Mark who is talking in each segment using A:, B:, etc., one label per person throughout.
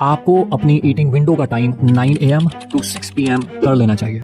A: आपको अपनी eating window का टाइम 9 AM टू 6 PM कर लेना चाहिए।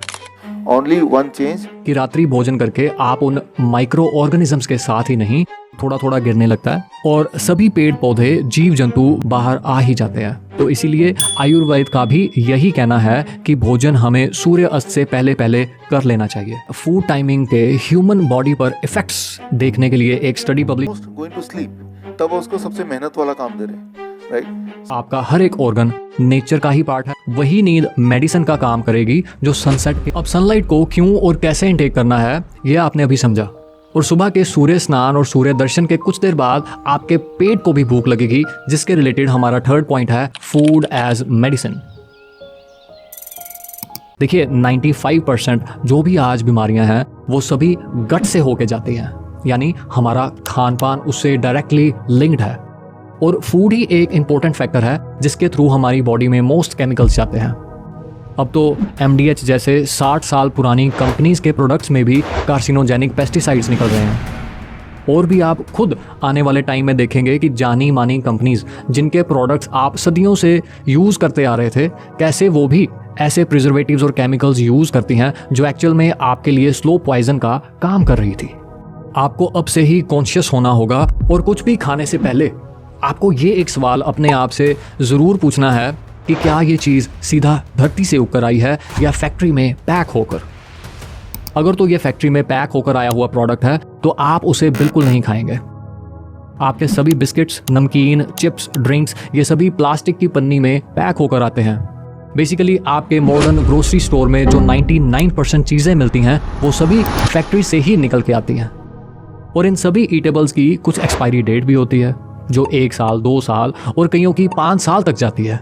B: Only one change.
A: कि रात्रि भोजन करके आप उन माइक्रो ऑर्गेनिजम्स के साथ ही नहीं थोड़ा थोड़ा गिरने लगता है और सभी पेड़ पौधे जीव जंतु बाहर आ ही जाते हैं। तो इसीलिए आयुर्वेद का भी यही कहना है कि भोजन हमें सूर्य अस्त से पहले पहले कर लेना चाहिए। फूड टाइमिंग के ह्यूमन बॉडी पर इफेक्ट्स देखने के लिए एक study publish
B: Going to sleep. तब उसको सबसे मेहनत वाला काम दे रहे हैं, राइट?
A: आपका हर एक ऑर्गन नेचर का ही पार्ट है। वही नींद मेडिसिन का काम करेगी जो सनसेट के। अब सनलाइट को क्यों और कैसे इनटेक करना है ये आपने अभी समझा। और सुबह के सूर्य स्नान और सूर्य दर्शन के कुछ देर बाद आपके पेट को भी भूख लगेगी, जिसके रिलेटेड हमारा थर्ड पॉइंट है फूड एज मेडिसिन। देखिए 95% जो भी आज बीमारियां हैं वो सभी गट से होके जाती हैं, यानी हमारा खान पान उससे डायरेक्टली लिंक्ड है। और फूड ही एक इंपॉर्टेंट फैक्टर है जिसके थ्रू हमारी बॉडी में मोस्ट केमिकल्स जाते हैं। अब तो MDH जैसे 60 साल पुरानी कंपनीज के प्रोडक्ट्स में भी कार्सिनोजेनिक पेस्टिसाइड्स निकल रहे हैं। और भी आप खुद आने वाले टाइम में देखेंगे कि जानी मानी कंपनीज जिनके प्रोडक्ट्स आप सदियों से यूज़ करते आ रहे थे, कैसे वो भी ऐसे प्रिजर्वेटिव्स और केमिकल्स यूज़ करती हैं जो एक्चुअल में आपके लिए स्लो पॉइजन का काम कर रही थी। आपको अब से ही कॉन्शियस होना होगा और कुछ भी खाने से पहले आपको ये एक सवाल अपने आप से ज़रूर पूछना है कि क्या ये चीज़ सीधा धरती से उगकर आई है या फैक्ट्री में पैक होकर। अगर तो ये फैक्ट्री में पैक होकर आया हुआ प्रोडक्ट है तो आप उसे बिल्कुल नहीं खाएंगे। आपके सभी बिस्किट्स, नमकीन, चिप्स, ड्रिंक्स ये सभी प्लास्टिक की पन्नी में पैक होकर आते हैं। बेसिकली आपके मॉडर्न ग्रोसरी स्टोर में जो 99% चीज़ें मिलती हैं वो सभी फैक्ट्री से ही निकल के आती हैं। और इन सभी ईटेबल्स की कुछ एक्सपायरी डेट भी होती है जो 1 साल, 2 साल और कईयों की 5 साल तक जाती है।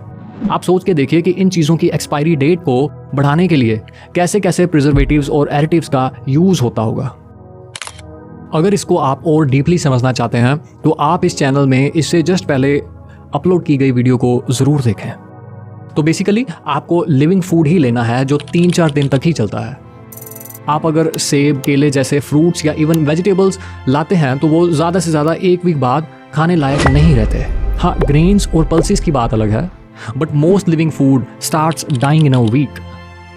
A: आप सोच के देखिए कि इन चीज़ों की एक्सपायरी डेट को बढ़ाने के लिए कैसे कैसे प्रिजर्वेटिव्स और एडिटिव्स का यूज़ होता होगा। अगर इसको आप और डीपली समझना चाहते हैं तो आप इस चैनल में इससे जस्ट पहले अपलोड की गई वीडियो को ज़रूर देखें। तो बेसिकली आपको लिविंग फूड ही लेना है जो 3-4 दिन तक ही चलता है। आप अगर सेब, केले जैसे फ्रूट्स या इवन वेजिटेबल्स लाते हैं तो वो ज़्यादा से ज़्यादा 1 वीक बाद खाने लायक नहीं रहते। हाँ, ग्रेन्स और पल्सेस की बात अलग है, but most living food starts dying in a week.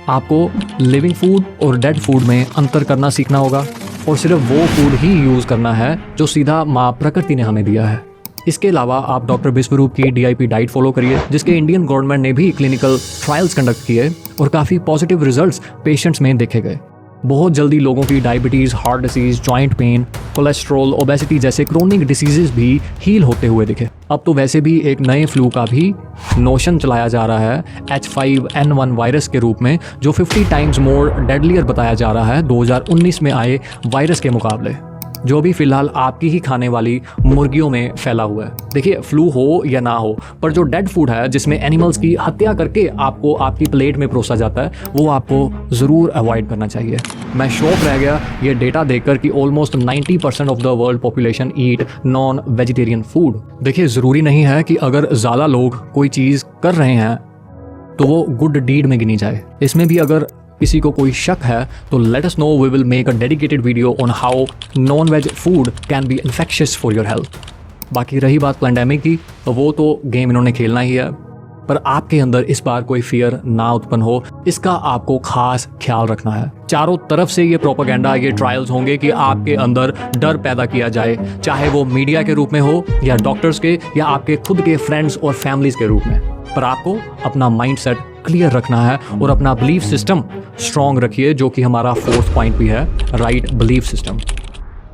A: आपको लिविंग फूड और डेड फूड में अंतर करना सीखना होगा और सिर्फ वो फूड ही यूज़ करना है जो सीधा माँ प्रकृति ने हमें दिया है। इसके अलावा आप डॉक्टर विश्वरूप की DIP डाइट फॉलो करिए, जिसके इंडियन गवर्नमेंट ने भी क्लिनिकल ट्रायल्स कंडक्ट किए और काफ़ी पॉजिटिव रिजल्ट्स पेशेंट्स में देखे गए। बहुत जल्दी लोगों की diabetes, heart disease, joint pain, cholesterol, obesity जैसे क्रोनिक डिसीजेज भी हील होते हुए दिखे। अब तो वैसे भी एक नए फ्लू का भी नोशन चलाया जा रहा है H5N1 वायरस के रूप में, जो 50 टाइम्स मोर डेडलियर बताया जा रहा है 2019 में आए वायरस के मुकाबले, जो भी फिलहाल आपकी ही खाने वाली मुर्गियों में फैला हुआ है। देखिए फ्लू हो या ना हो, पर जो डेड फूड है जिसमें एनिमल्स की हत्या करके आपको आपकी प्लेट में परोसा जाता है वो आपको ज़रूर अवॉइड करना चाहिए। मैं शॉक रह गया ये डेटा देखकर कि almost 90% of the world population eat non vegetarian food. देखिए ज़रूरी नहीं है कि अगर ज़्यादा लोग कोई चीज़ कर रहे हैं तो वो गुड डीड में गिनी जाए। इसमें भी अगर किसी को कोई शक है तो let us know, we will make a dedicated video on how non veg food can be infectious for your health. बाकी रही बात पेंडेमिक की, तो वो तो गेम इन्होंने खेलना ही है, पर आपके अंदर इस बार कोई फियर ना उत्पन्न हो, इसका आपको खास ख्याल रखना है। चारों तरफ से ये प्रोपेगेंडा, ये ट्रायल्स होंगे कि आपके अंदर डर पैदा किया जाए, चाहे वो मीडिया के रूप में हो या डॉक्टर्स के या आपके खुद के फ्रेंड्स और फैमिलीज के रूप में। पर आपको अपना माइंड सेट क्लियर रखना है और अपना बिलीफ सिस्टम स्ट्रॉन्ग रखिए, जो कि हमारा 4th पॉइंट भी है, राइट बिलीफ सिस्टम।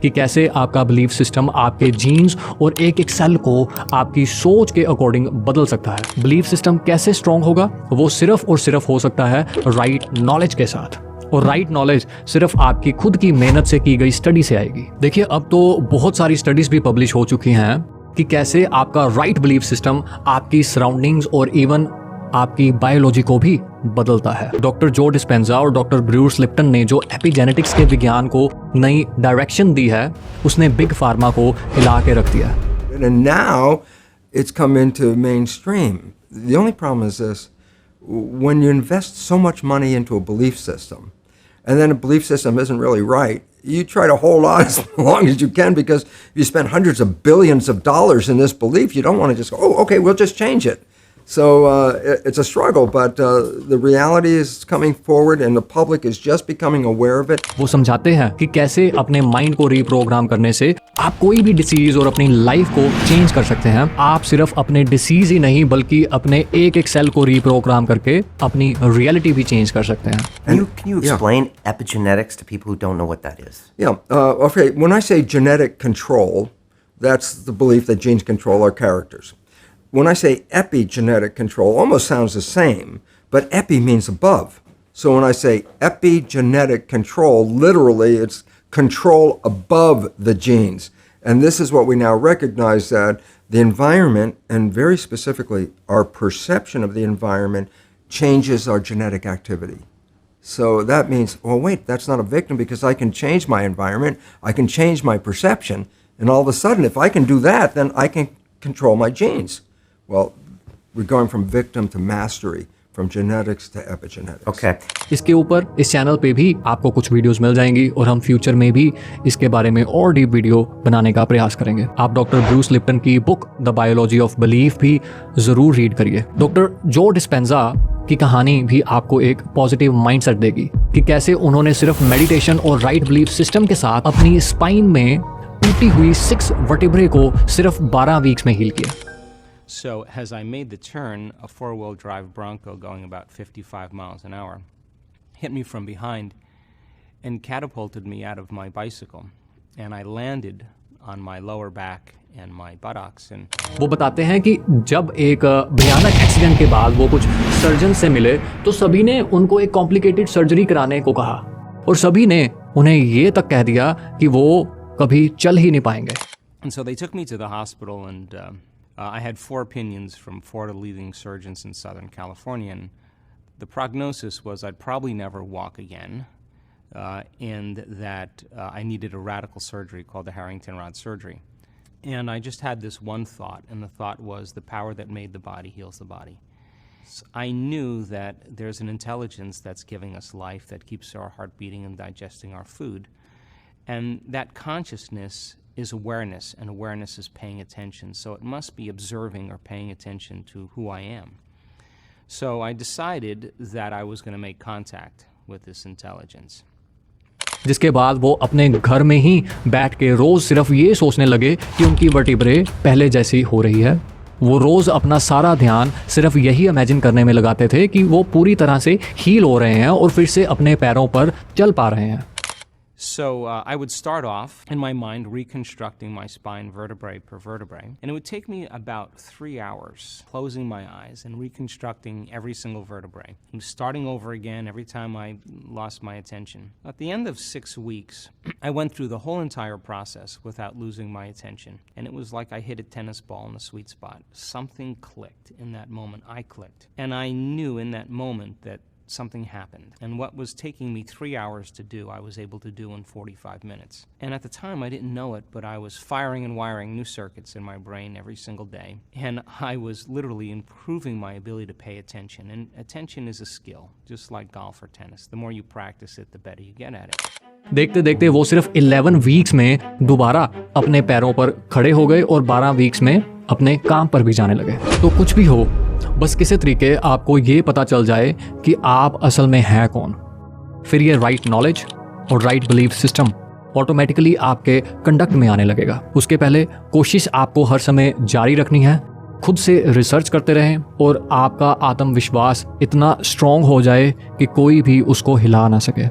A: कि कैसे आपका बिलीफ सिस्टम आपके जीन्स और एक एक सेल को आपकी सोच के अकॉर्डिंग बदल सकता है। बिलीफ सिस्टम कैसे स्ट्रॉन्ग होगा, वो सिर्फ और सिर्फ हो सकता है राइट नॉलेज के साथ। और राइट नॉलेज सिर्फ आपकी खुद की मेहनत से की गई स्टडी से आएगी। देखिए अब तो बहुत सारी स्टडीज भी पब्लिश हो चुकी हैं कि कैसे आपका राइट बिलीफ सिस्टम आपकी सराउंडिंग्स और इवन आपकी बायोलॉजी को भी बदलता है। डॉक्टर जो डिस्पेंजा और डॉक्टर ब्रूस लिप्टन ने जो एपिजेनेटिक्स के विज्ञान को नई डायरेक्शन दी है, उसने बिग फार्मा को हिला के रख दिया।
C: And now it's come into mainstream. The only problem is this: when you invest so much money into a belief system, and then a belief system isn't really right, you try to hold on as long as you can, because if you spend hundreds of billions of dollars in this belief, you don't want to just go, oh, okay, we'll just change it. So it's a struggle, but the reality is coming forward, and the public is just becoming aware of it.
A: वो समझाते हैं कि कैसे अपने mind को reprogram करने से आप कोई भी डिसीज और अपनी लाइफ को चेंज कर सकते हैं। आप सिर्फ अपने डिसीज ही नहीं बल्कि अपने एक एक सेल को रीप्रोग्राम करके अपनी रियलिटी भी चेंज कर सकते हैं।
D: Can you explain epigenetics to people who don't know what that is?
C: Yeah. Okay. When I say genetic control, that's the belief that genes control our characters. When I say epigenetic control, almost sounds the same, but epi means above. So when I say epigenetic control, literally it's control above the genes. And this is what we now recognize, that the environment, and very specifically our perception of the environment, changes our genetic activity. So that means, well, wait, that's not a victim because I can change my environment, I can change my perception, and all of a sudden, if I can do that, then I can control my genes. Well, we're going from victim to mastery, from genetics to epigenetics.
D: Okay.
A: इसके ऊपर इस channel पे भी आपको कुछ videos मिल जाएंगी और हम फ्यूचर में भी इसके बारे में और डीप वीडियो बनाने का प्रयास करेंगे। आप डॉक्टर ब्रूस लिप्टन की book the biology of belief भी ज़रूर रीड करिए। डॉक्टर जो डिस्पेंजा की कहानी भी आपको एक पॉजिटिव माइंडसेट देगी कि कैसे उन्होंने सिर्फ मेडिटेशन और राइट बिलीफ सिस्टम के साथ अपनी स्पाइन में टूटी हुई 6 वर्टिब्रे को सिर्फ 12 वीक्स में हील किया।
E: So as I made the turn, a four-wheel drive Bronco going about 55 miles an hour hit me from behind and catapulted me out of my bicycle. And I landed on my lower back and my buttocks. And
A: वो बताते हैं कि जब एक भयानक accident के बाद वो कुछ सर्जन से मिले तो सभी ने उनको एक कॉम्प्लिकेटेड सर्जरी कराने को कहा और सभी ने उन्हें ये तक कह दिया कि वो कभी चल ही नहीं पाएंगे।
E: And so they took me to the hospital, and I had 4 opinions from 4 leading surgeons in Southern California. And the prognosis was I'd probably never walk again, and that I needed a radical surgery called the Harrington rod surgery. And I just had this one thought, and the thought was the power that made the body heals the body. So I knew that there's an intelligence that's giving us life, that keeps our heart beating and digesting our food. And that consciousness is awareness, and awareness is paying attention. So it must be observing or paying attention to who I am. So I decided that I was going to make contact with this intelligence.
A: जिसके बाद वो अपने घर में ही बैठ के रोज सिर्फ ये सोचने लगे कि उनकी वर्टिब्रे पहले जैसी हो रही है। वो रोज अपना सारा ध्यान सिर्फ यही इमेजिन करने में लगाते थे कि वो पूरी तरह से हील हो रहे हैं और फिर से अपने पैरों पर चल पा रहे हैं।
E: So I would start off in my mind reconstructing my spine vertebrae per vertebrae, and it would take me about 3 hours closing my eyes and reconstructing every single vertebrae, and starting over again every time I lost my attention. At the end of 6 weeks, I went through the whole entire process without losing my attention, and it was like I hit a tennis ball in the sweet spot. Something clicked in that moment. I clicked, and I knew in that moment that something happened. And what was taking me 3 hours to do, I was able to do in 45 minutes. And at the time, I didn't know it, but I was firing and wiring new circuits in my brain every single day. And I was literally improving my ability to pay attention. And attention is a skill, just like golf or tennis. The more you practice it, the better you get at it.
A: देखते देखते वो सिर्फ 11 weeks में दोबारा अपने पैरों पर खड़े हो गए और 12 वीक्स में अपने काम पर भी जाने लगे। तो कुछ भी हो, बस किसी तरीके आपको ये पता चल जाए कि आप असल में हैं कौन, फिर ये राइट नॉलेज और राइट बिलीफ सिस्टम ऑटोमेटिकली आपके कंडक्ट में आने लगेगा। उसके पहले कोशिश आपको हर समय जारी रखनी है, खुद से रिसर्च करते रहें और आपका आत्मविश्वास इतना स्ट्रॉन्ग हो जाए कि कोई भी उसको हिला ना सके।